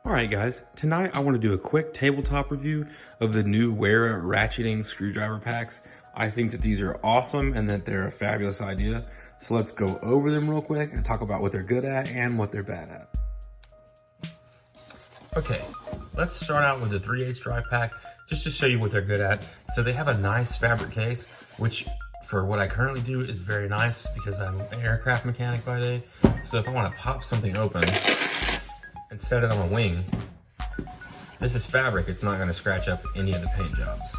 Alright guys, tonight I want to do a quick tabletop review of the new Wera ratcheting screwdriver packs. I think that these are awesome and that they're a fabulous idea. So let's go over them real quick and talk about what they're good at and what they're bad at. Okay, let's start out with the 3/8 drive pack just to show you what they're good at. So they have a nice fabric case, which for what I currently do is very nice because I'm an aircraft mechanic by day. So if I want to pop something open and set it on a wing, this is fabric, it's not going to scratch up any of the paint jobs.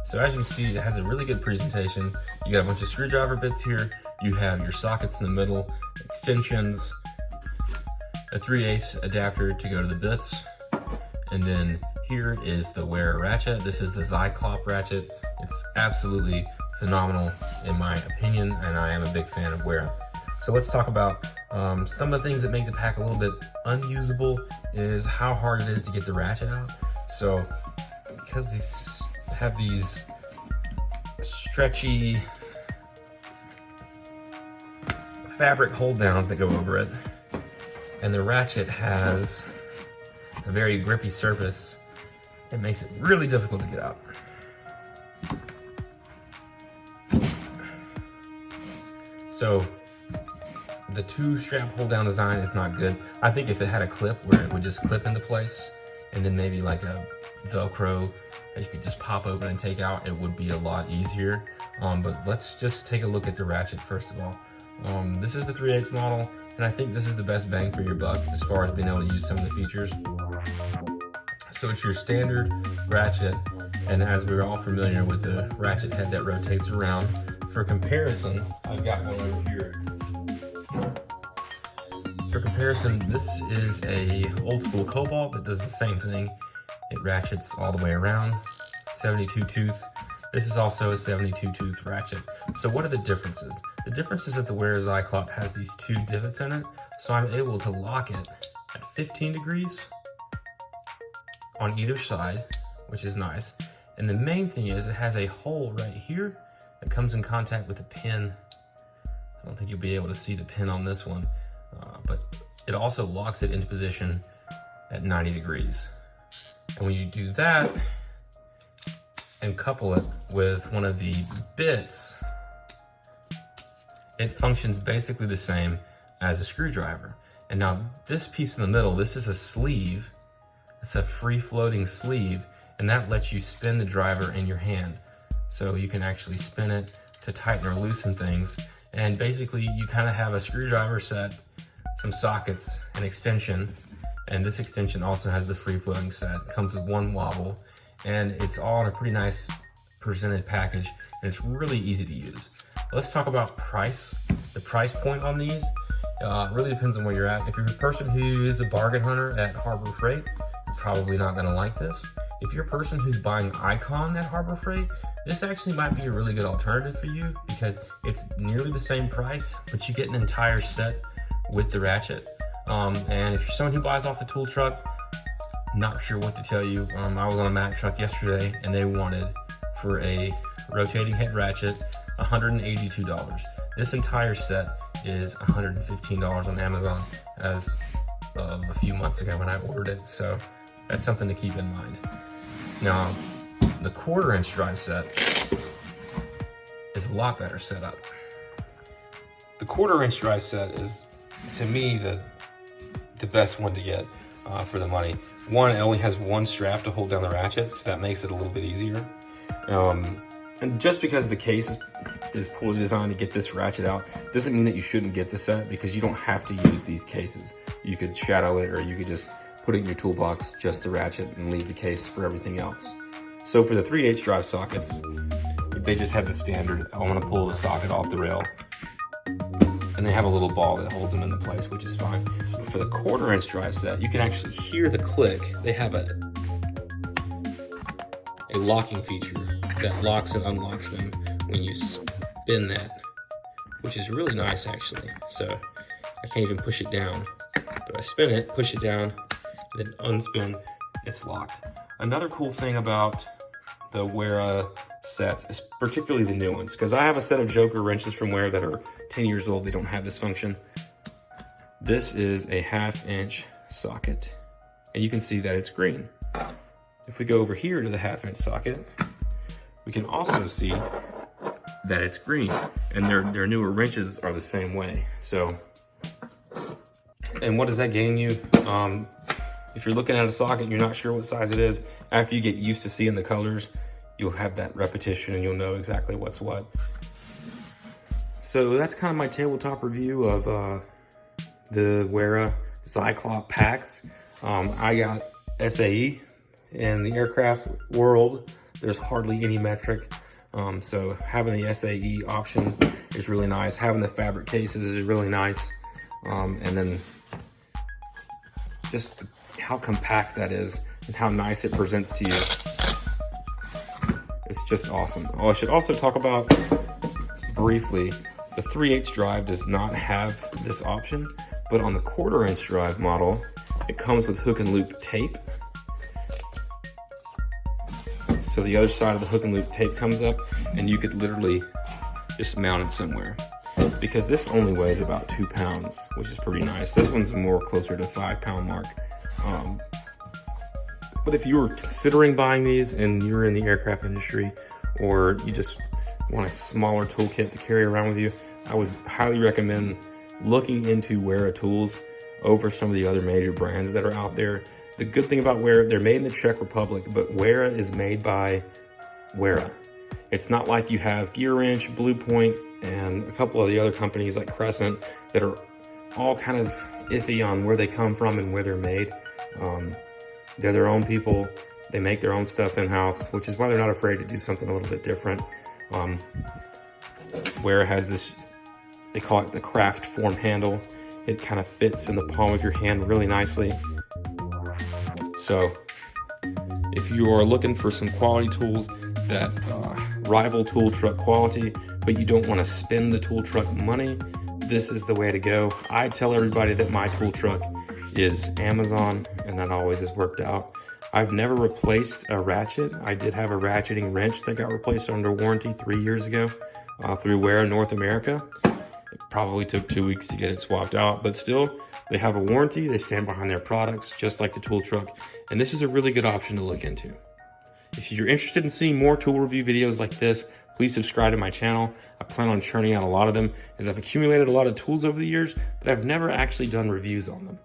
So as you can see, it has a really good presentation. You got a bunch of screwdriver bits here, you have your sockets in the middle, extensions, a 3/8 adapter to go to the bits, and then here is the Wera ratchet. This is the Zyklop ratchet. It's absolutely phenomenal in my opinion, and I am a big fan of Wera. So let's talk about some of the things that make the pack a little bit unusable is how hard it is to get the ratchet out. So because these have these stretchy fabric hold downs that go over it, and the ratchet has a very grippy surface, it makes it really difficult to get out. So the two strap hold down design is not good. I think if it had a clip where it would just clip into place and then maybe like a Velcro that you could just pop open and take out, it would be a lot easier. But let's just take a look at the ratchet first of all. This is the 3/8 model, and I think this is the best bang for your buck as far as being able to use some of the features. So it's your standard ratchet, and as we're all familiar with the ratchet head that rotates around. For comparison, I've got one over here. For comparison, this is a old school Cobalt that does the same thing. It ratchets all the way around, 72 tooth. This is also a 72 tooth ratchet. So what are the differences? The difference is that the Wera Zyklop has these two divots in it, so I'm able to lock it at 15 degrees on either side, which is nice. And the main thing is it has a hole right here that comes in contact with the pin. I don't think you'll be able to see the pin on this one, but it also locks it into position at 90 degrees. And when you do that and couple it with one of the bits, it functions basically the same as a screwdriver. And now this piece in the middle, this is a sleeve. It's a free floating sleeve, and that lets you spin the driver in your hand. So you can actually spin it to tighten or loosen things. And basically you kind of have a screwdriver set, some sockets, an extension, and this extension also has the free floating set. It comes with one wobble, and it's all in a pretty nice presented package, and it's really easy to use. Let's talk about price. The price point on these really depends on where you're at. If you're a person who is a bargain hunter at Harbor Freight, you're probably not gonna like this. If you're a person who's buying Icon at Harbor Freight, this actually might be a really good alternative for you because it's nearly the same price, but you get an entire set with the ratchet. And if you're someone who buys off the tool truck, not sure what to tell you. I was on a Mack truck yesterday and they wanted, for a rotating head ratchet, $182. This entire set is $115 on Amazon as of a few months ago when I ordered it. So that's something to keep in mind. Now, the 1/4" drive set is a lot better set up. The 1/4" drive set is, to me, the best one to get for the money. One, it only has one strap to hold down the ratchet, so that makes it a little bit easier. And just because the case is poorly designed to get this ratchet out, doesn't mean that you shouldn't get the set, because you don't have to use these cases. You could shadow it, or you could just put it in your toolbox, just the ratchet, and leave the case for everything else. So for the 3/8 drive sockets, they just have the standard, I want to pull the socket off the rail. And they have a little ball that holds them into place, which is fine. But for the 1/4" drive set, you can actually hear the click. They have a locking feature that locks and unlocks them when you spin that, which is really nice actually. So I can't even push it down, but I spin it, push it down, then unspin, it's locked. Another cool thing about the Wera sets, is particularly the new ones, because I have a set of Joker wrenches from Wera that are 10 years old. They don't have this function. This is a 1/2" socket, and you can see that it's green. If we go over here to the 1/2" socket, we can also see that it's green, and their newer wrenches are the same way. So, and what does that gain you? If you're looking at a socket, you're not sure what size it is, after you get used to seeing the colors, you'll have that repetition and you'll know exactly what's what. So that's kind of my tabletop review of the Wera Zyklop packs. I got SAE. In the aircraft world, there's hardly any metric. So having the SAE option is really nice. Having the fabric cases is really nice. And then just how compact that is and how nice it presents to you. It's just awesome. Oh, I should also talk about briefly, the 3/8 drive does not have this option, but on the 1/4" drive model, it comes with hook and loop tape. So the other side of the hook and loop tape comes up, and you could literally just mount it somewhere. Because this only weighs about 2 pounds, which is pretty nice. This one's more closer to 5-pound mark. But if you were considering buying these and you're in the aircraft industry, or you just want a smaller toolkit to carry around with you, I would highly recommend looking into Wera tools over some of the other major brands that are out there. The good thing about Wera, they're made in the Czech Republic, but Wera is made by Wera. It's not like you have Gear Wrench, Blue Point, and a couple of the other companies like Crescent that are all kind of iffy on where they come from and where they're made. They're their own people. They make their own stuff in-house, which is why they're not afraid to do something a little bit different. Wera has this, they call it the craft form handle. It kind of fits in the palm of your hand really nicely. So if you are looking for some quality tools that rival tool truck quality, but you don't want to spend the tool truck money, this is the way to go. I tell everybody that my tool truck is Amazon, and that always has worked out. I've never replaced a ratchet. I did have a ratcheting wrench that got replaced under warranty 3 years ago through Wera North America. It probably took 2 weeks to get it swapped out, but still, they have a warranty. They stand behind their products, just like the tool truck. And this is a really good option to look into. If you're interested in seeing more tool review videos like this, please subscribe to my channel. I plan on churning out a lot of them, as I've accumulated a lot of tools over the years, but I've never actually done reviews on them.